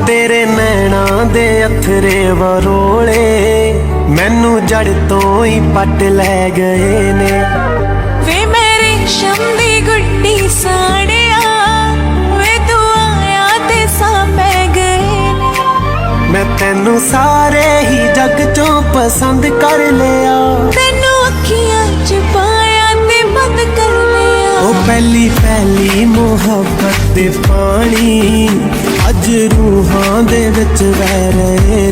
तेरे नैना दे अथरे वरोले मैनू जड़ तो ही पट लै गए ने। वे मेरे रेशम दी गुड्डी साड़िया वे तू आया ते सा पै गए ने। मैं तेनू सारे ही जग चों पसंद कर लिया, तेनू अखियां च पाया ते बंद कर लिया। ओ पहली पहली मुहब्बत दे पानी अज रूहां दे विच वह रहे